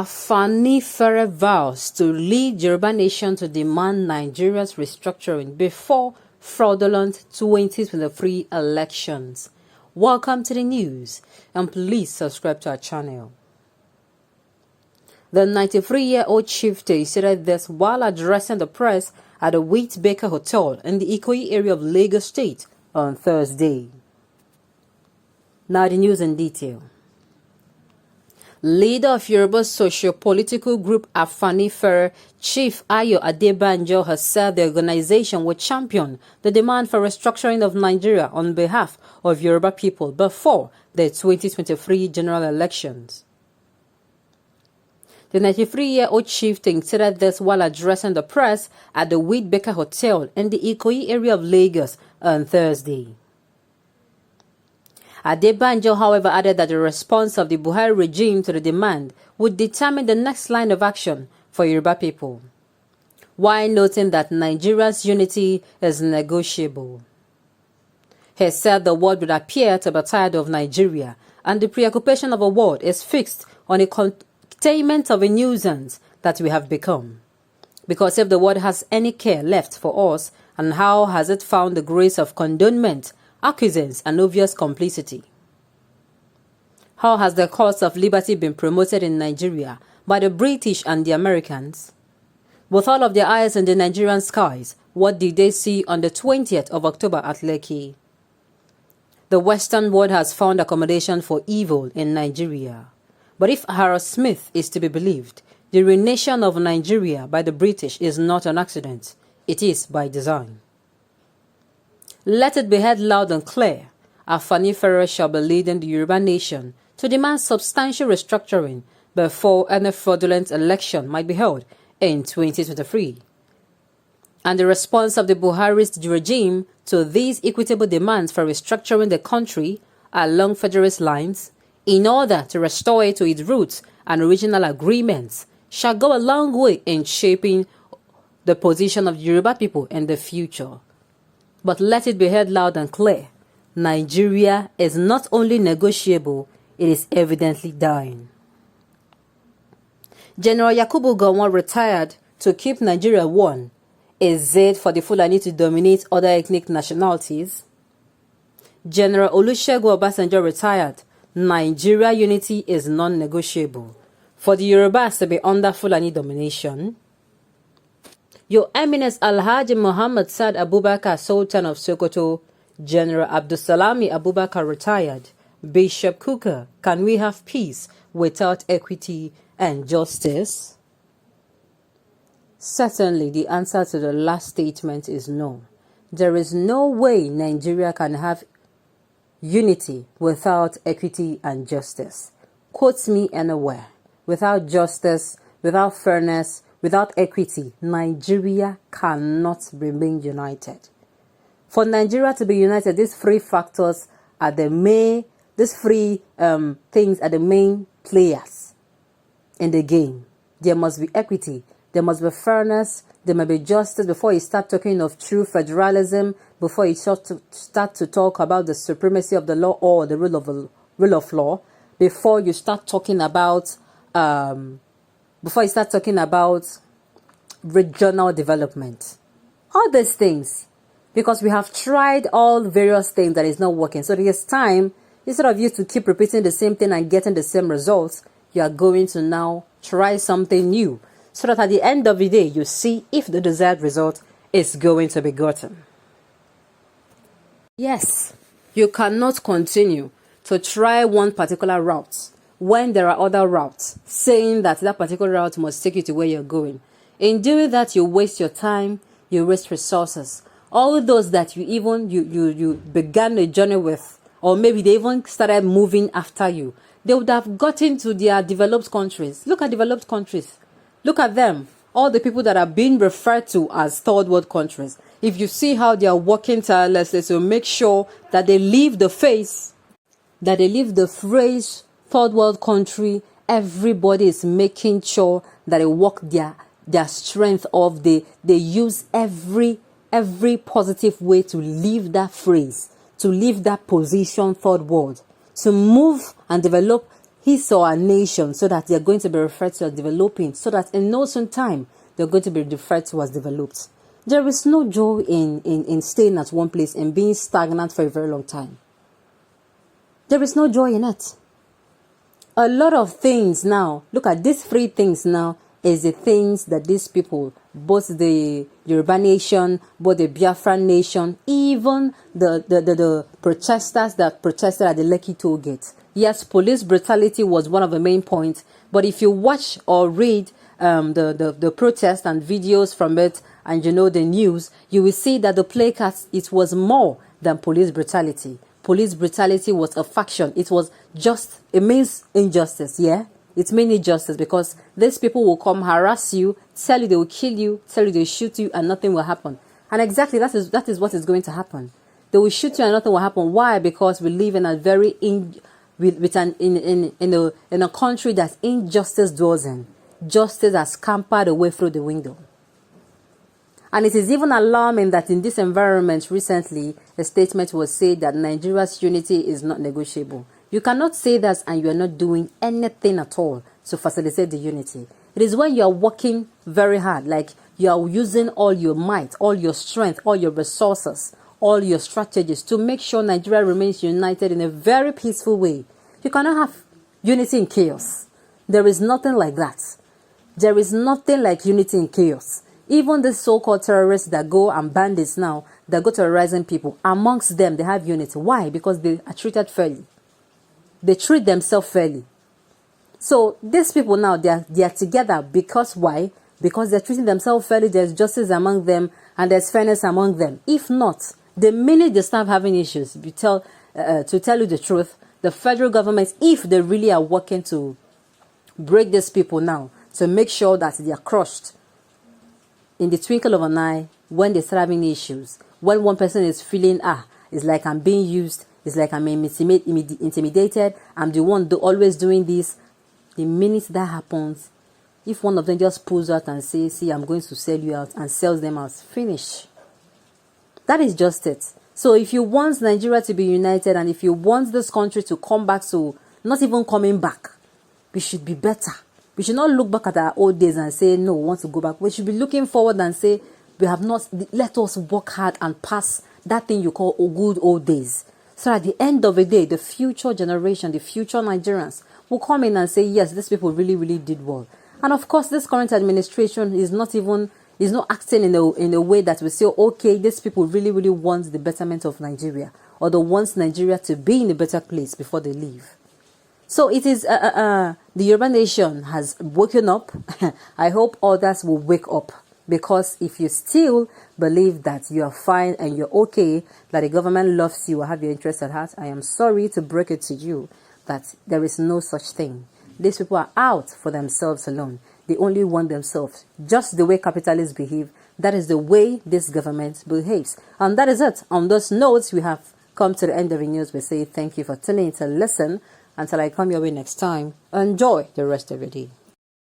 Afenifere vows to lead Yoruba nation to demand Nigeria's restructuring before fraudulent 2023 elections. Welcome to the news, and please subscribe to our channel. The 93-year-old chieftain said this while addressing the press at the Wheat Baker Hotel in the Ikoyi area of Lagos State on Thursday. Now the news in detail. Leader of Yoruba's socio-political group Afenifere, Chief Ayo Adebanjo, has said the organization will champion the demand for restructuring of Nigeria on behalf of Yoruba people before the 2023 general elections. The 93-year-old chieftain said this while addressing the press at the Wheat Baker Hotel in the Ikoyi area of Lagos on Thursday. Adebanjo, however, added that the response of the Buhari regime to the demand would determine the next line of action for Yoruba people, while noting that Nigeria's unity is negotiable. He said the world would appear to be tired of Nigeria, and the preoccupation of the world is fixed on the containment of a nuisance that we have become. Because if the world has any care left for us, and how has it found the grace of condonement, acquiescence, and obvious complicity? How has the cause of liberty been promoted in Nigeria by the British and the Americans? With all of their eyes in the Nigerian skies, what did they see on the 20th of October at Lekki? The Western world has found accommodation for evil in Nigeria. But if Harold Smith is to be believed, the renation of Nigeria by the British is not an accident. It is by design. Let it be heard loud and clear, Afenifere shall be leading the Yoruba nation to demand substantial restructuring before any fraudulent election might be held in 2023. And the response of the Buharist regime to these equitable demands for restructuring the country along federalist lines in order to restore it to its roots and original agreements shall go a long way in shaping the position of the Yoruba people in the future. But let it be heard loud and clear, Nigeria is not only negotiable, it is evidently dying. General Yakubu Gowon retired to keep Nigeria one. Is it for the Fulani to dominate other ethnic nationalities? General Olusegun Obasanjo retired. Nigeria unity is non-negotiable. For the Yorubas to be under Fulani domination? Your Eminence Alhaji Muhammad Saad Abubakar, Sultan of Sokoto, General Abdulsalami Abubakar retired. Bishop Kuka, can we have peace without equity and justice? Certainly, the answer to the last statement is no. There is no way Nigeria can have unity without equity and justice. Quote me anywhere. Without justice, without fairness, without equity, Nigeria cannot remain united. For Nigeria to be united, these three factors are the main, things are the main players in the game. There must be equity, there must be fairness, there must be justice before you start talking of true federalism, before you start to talk about the supremacy of the law or the rule of law, before you start talking about regional development. All these things, because we have tried all various things that is not working. So there's time, instead of you to keep repeating the same thing and getting the same results, you are going to now try something new, so that at the end of the day, you see if the desired result is going to be gotten. Yes, you cannot continue to try one particular route when there are other routes, saying that that particular route must take you to where you're going. In doing that, you waste your time, you waste resources. All those that you began a journey with, or maybe they even started moving after you, they would have gotten to their developed countries. Look at developed countries. Look at them. All the people that are being referred to as third world countries. If you see how they are working tirelessly to make sure that they leave the phrase third world country, everybody is making sure that they work their strength off. They use every positive way to leave that phrase, to leave that position third world, to move and develop his or her nation, so that they're going to be referred to as developing, so that in no soon time they're going to be referred to as developed. There is no joy in staying at one place and being stagnant for a very long time. There is no joy in it. A lot of things now, look at these three things now, is the things that these people, both the Yoruba nation, both the Biafran nation, even the protesters that protested at the Lekki toll gate. Yes, police brutality was one of the main points, but if you watch or read the protest and videos from it, and you know the news, you will see that the placards, it was more than police brutality. Police brutality was a faction. It was just, it means injustice, yeah? It means injustice because these people will come harass you, tell you they will kill you, tell you they will shoot you, and nothing will happen. And exactly that is what is going to happen. They will shoot you and nothing will happen. Why? Because we live in a very in a country that injustice dwells in. Justice has scampered away through the window. And it is even alarming that in this environment recently, a statement was said that Nigeria's unity is not negotiable. You cannot say that and you are not doing anything at all to facilitate the unity. It is when you are working very hard, like you are using all your might, all your strength, all your resources, all your strategies to make sure Nigeria remains united in a very peaceful way. You cannot have unity in chaos. There is nothing like that. There is nothing like unity in chaos. Even the so-called terrorists that go and bandits now, that go terrorizing people, amongst them, they have unity. Why? Because they are treated fairly. They treat themselves fairly. So these people now, they are together because why? Because they're treating themselves fairly, there's justice among them, and there's fairness among them. If not, the minute they start having issues, to tell you the truth, the federal government, if they really are working to break these people now, to make sure that they are crushed, in the twinkle of an eye, when they start having issues, when one person is feeling, it's like I'm being used, it's like I'm intimidated, I'm the one always doing this, the minute that happens, if one of them just pulls out and says, see, I'm going to sell you out, and sells them out, finish. That is just it. So if you want Nigeria to be united, and if you want this country to come back to not even coming back, we should be better. We should not look back at our old days and say, no, we want to go back. We should be looking forward and say, we have not, let us work hard and pass that thing you call good old days. So at the end of the day, the future generation, the future Nigerians will come in and say, yes, these people really, really did well. And of course, this current administration is not acting in a way that we say, okay, these people really, really want the betterment of Nigeria, or they want Nigeria to be in a better place before they leave. So it is, the Yoruba nation has woken up. I hope others will wake up. Because if you still believe that you are fine and you're okay, that the government loves you or have your interests at heart, I am sorry to break it to you that there is no such thing. These people are out for themselves alone. They only want themselves. Just the way capitalists behave, that is the way this government behaves. And that is it. On those notes, we have come to the end of the news. We say thank you for tuning in to listen. Until I come your way next time, enjoy the rest of your day.